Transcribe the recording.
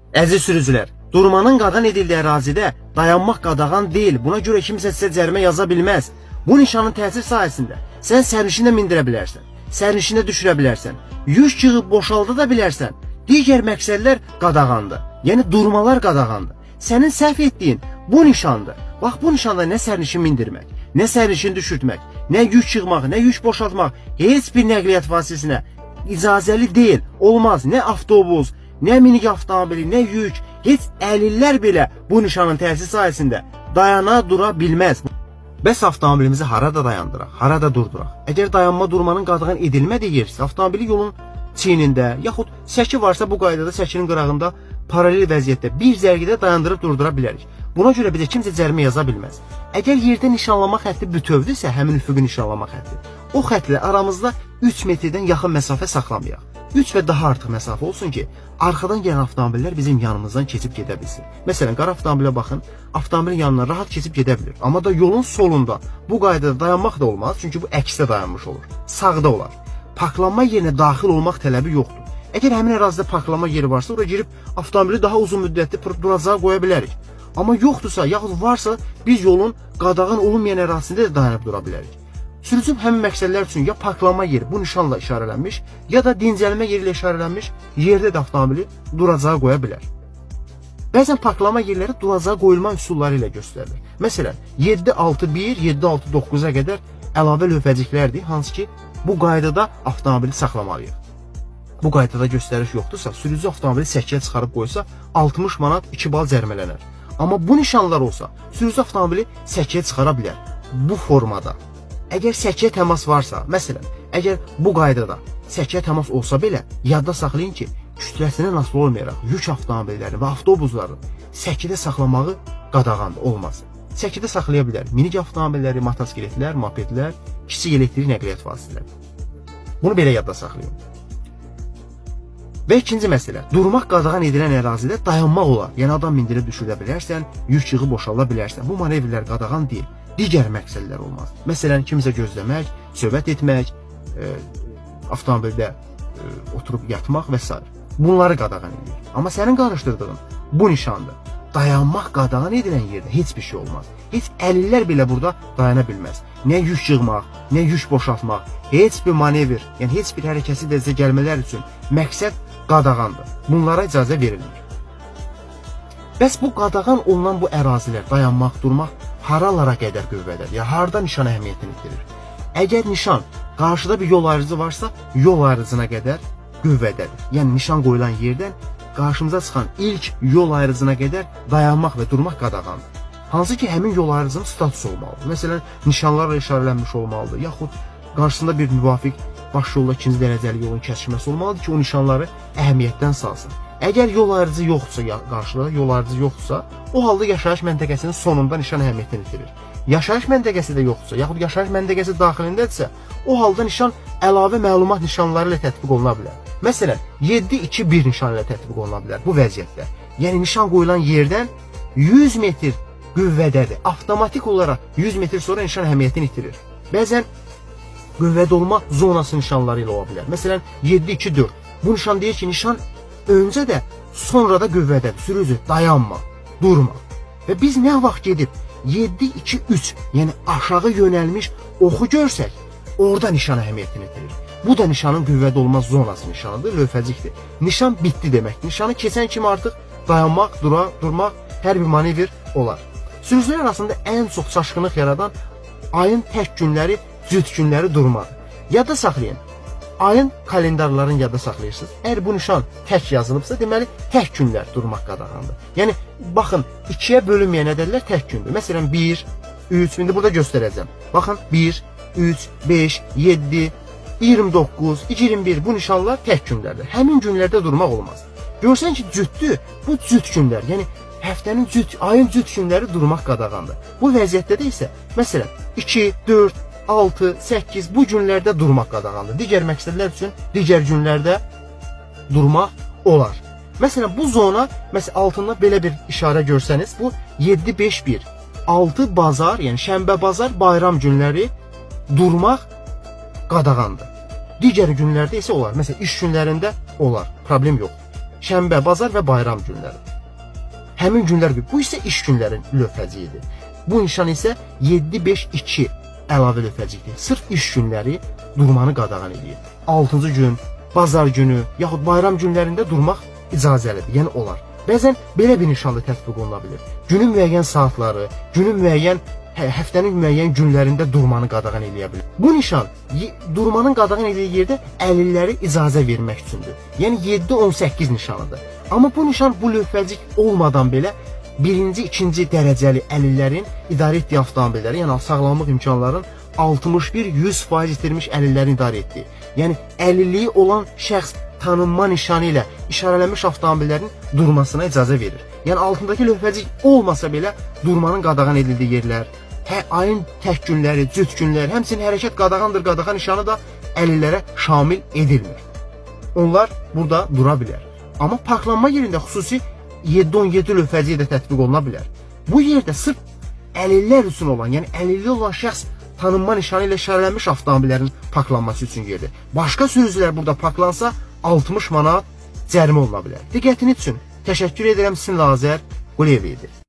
Əziz sürücülər, durmanın qadağan edildiyi ərazidə dayanmaq qadağan deyil. Buna görə kimsə sizə cərimə yaza bilməz. Bu nişanın təsir sayəsində sən sərnişinə mindirə bilərsən, sərnişinə düşürə bilərsən, yük yığıb boşalda da bilərsən. Digər məqsədlər qadağandır. Yəni durmalar qadağandır. Sənin səhv etdiyin bu nişandır. Bax bu nişanda nə sərnişin mindirmək, nə sərnişin düşürtmək, nə yük yığmaq, nə yük boşaltmaq heç bir nəqliyyat vasitəsinə icazəli deyil. Olmaz. Nə avtobus, nə minik avtomobili, nə yük, heç əlillər belə bu nişanın təsir sayəsində dayana dura bilməz. Bəs avtomobilimizi harada dayandıraq, harada durduraq? Əgər dayanma durmanın qadağan edilmədiyi yersə, avtomobili yolun çiynində, yaxud səki varsa bu qaydada səkinin qırağında paralel vəziyyətdə bir zərgidə dayandırıb durdura bilərik. Buna görə bizə kimsə cərimə yaza bilməz. Əgər yerdə nişanlama xətti bütövdürsə, həmin üfüqi nişanlama xətti, o xəttlə aramızda 3 metrdən yaxın məsafə saxlamayaq. 3 və daha artıq məsafə olsun ki, arxadan gələn avtomobillər bizim yanımızdan keçib gedə bilsin. Məsələn, qara avtomobilə baxın, avtomobilin yanından rahat keçib gedə bilir. Amma da yolun solunda bu qaydada dayanmaq da olmaz, çünki bu əksdə dayanmış olur. Sağda olar. Parklanma yerinə daxil olmaq tələbi yoxdur. Əgər həmin ərazidə parklanma yeri varsa, oraya girib avtomobili daha uzun müddətli duracağa qoya bilərik. Amma yoxdursa, yaxud varsa, biz yolun qadağan olunmayan ərazisində də dayanıb dura bilərik. Sürücü həmin məqsədlər üçün ya parklanma yeri bu nişanla işarələnmiş, ya da dincəlmə yeri ilə işarələnmiş yerdə də avtomobili duracağa qoya bilər. Bəzən parklanma yerləri duracağa qoyulma üsulları ilə göstərilir. Məsələn, 761, 769-a qədər əlavə lövhəciklərdir, hansı ki, bu qaydada avtomobili saxlamalıyıq. Bu qaydada göstəriş yoxdursa, sürücü avtomobili səkiyə çıxarıb qoysa, 60 manat 2 bal cərimələnər. Amma bu nişanlar olsa, sürücü avtomobili səkiyə çıxara bilər. Bu formada. Əgər səkiyə təmas varsa, məsələn, əgər bu qaydada səkiyə təmas olsa belə, yadda saxlayın ki, kütləsindən asılı olmayaraq yük avtomobilləri və avtobusları səkidə saxlamağı qadağandır, olmaz. Səkidə saxlaya bilər minik avtomobilləri, motosikletlər, mopedlər, kiçik elektrik nəqliyyat vasitələri. Bunu belə yadda saxlayın. Və ikinci məsələ, durmaq qadağan edilən ərazidə dayanmaq olar. Yəni adam mindirib düşürə bilərsən, yük yığı boşalda bilərsən. Bu manevrlər qadağan deyil. Digər məqsədlər olmaz. Məsələn, kimsə gözləmək, söhbət etmək, avtomobildə oturub yatmaq və s. Bunları qadağan edir. Amma sənin qarışdırdığın bu nişandır. Dayanmaq qadağan edilən yerdə heç bir şey olmaz. Heç əlillər belə burada dayana bilməz. Nə yük yığmaq, nə yük boşaltmaq, heç bir manevr, yəni heç bir hərəkətsiz dərəcə gəlmələr üçün məqsəd qadağandır. Bunlara icazə verilmir. Bəs bu qadağan olunan bu ərazilər, dayanmaq, durmaq haralara qədər qüvvədədir? Ya harda nişan əhəmiyyətini itirir? Əgər nişan qarşıda bir yol ayrıcı varsa, yol ayrıcına qədər qüvvədədir. Yəni nişan qoyulan yerdən qarşımıza çıxan ilk yol ayrıcına qədər dayanmaq və durmaq qadağandır. Hansı ki, həmin yol ayrıcının statusu olmalıdır. Məsələn, nişanlarla işarələnmiş olmalıdır, yaxud qarşısında bir müvafiq baş yolla ikinci dərəcəli yolun kəsişməsi olmalıdır ki, o nişanları əhəmiyyətdən salsın. Əgər yol ayrıcı yoxdursa, qarşıda yol ayrıcı yoxdursa, o halda yaşayış məntəqəsinin sonunda nişan əhəmiyyətini itirir. Yaşayış məntəqəsi də yoxdursa, yaxud yaşayış məntəqəsi daxilindədirsə, o halda nişan əlavə məlumat nişanları ilə tətbiq oluna bilər. Məsələn, 7-2-1 nişanı ilə tətbiq oluna bilər bu vəziyyətdə. Yəni nişan qoyulan yerdən 100 metr qüvvədədir. Avtomatik olaraq 100 metr sonra nişan əhəmiyyətini itirir. Bəzən qüvvədə olma zonası nişanları ilə ola bilər. Məsələn, 7-2-4. Bu nişan deyir ki, nişan öncə də, sonra da qüvvədədir. Sürücü, dayanma, durma. Və biz nə vaxt gedib 7-2-3, yəni aşağı yönəlmiş oxu görsək, orada nişan əhəmiyyətini itirir. Bu da nişanın qüvvədə olma zonası nişanıdır, lövhəcikdir. Nişan bitdi demək. Nişanı keçən kimi artıq dayanmaq, durmaq, hər bir manevr olar. Sürücülər arasında ən çox çaşqınlıq yaradan ayın tək günləri, cüt günləri durmadır. Yadda saxlayın. Ayın kalendarlarını yadda saxlayırsınız. Əgər bu nişan tək yazılıbsa, deməli tək günlər durmaq qadağandır. Yəni baxın, 2-yə bölünməyən ədədlər tək gündür. Məsələn 1, 3, indi burada göstərəcəm. Baxın 1, 3, 5, 7, 29, 21 bu nişanlar tək günlərdir. Həmin günlərdə durmaq olmaz. Görsən ki, cütdür, bu cüt günlər, yəni həftənin ayın cüt günləri durmaq qadağandır. Bu vəziyyətdə də isə, məsələn 2, 4, 6, 8 bu günlərdə durmaq qadağandır. Digər məqsədlər üçün digər günlərdə durmaq olar. Məsələn, bu zona, altında belə bir işarə görsəniz, bu 7-5-1, 6 bazar, yəni şənbə, bazar, bayram günləri durmaq qadağandır. Digər günlərdə isə olar. Məsələn, iş günlərində olar. Problem yox. şənbə, bazar və bayram günləri. Həmin günlər bu isə iş günlərin lövhəciyidir. Bu nişan isə 7-5-2 əlavə lövhəcikdir. Sırf iş günləri durmanı qadağan edir. 6-cı gün, bazar günü yaxud bayram günlərində durmaq icazəlidir, yəni olar. Bəzən belə bir nişanlı tətbiq oluna bilir. Günün müəyyən saatları, günün müəyyən həftənin müəyyən günlərində durmanı qadağan edə bilər. Bu nişan durmanın qadağan edildiyi yerdə əlilləri icazə vermək üçündür. Yəni 7-18 nişanıdır. Amma bu nişan bu lövhəcik olmadan belə birinci, ikinci dərəcəli əlillərin idarə etdiyi avtomobilləri, yəni sağlamlıq imkanlarının 61-100% itirmiş əlillərin idarə etdiyi. Yəni əlilliyi olan şəxs tanınma nişanı ilə işarələnmiş avtomobillərin durmasına icazə verir. Yəni altındakı lövhəcik olmasa belə durmanın qadağan edildiyi yerlər, ayın tək günləri, cüt günləri, həmçinin hərəkət qadağandır, qadağan nişanı da əlillərə şamil edilmir. Onlar burada dura bilər. Amma parklanma yerində xüsusi 7-17 lövhəciyə də tətbiq oluna bilər. Bu yerdə sırf əlillər üçün olan, yəni əlilli olan şəxs tanınma nişanı ilə işarələnmiş avtomobillərin parklanması üçün yerdir. Başqa sürücülər burada parklansa 60 manat cərimə oluna bilər. Diqqətiniz üçün təşəkkür edirəm. Sizin Azər Quliyev idi.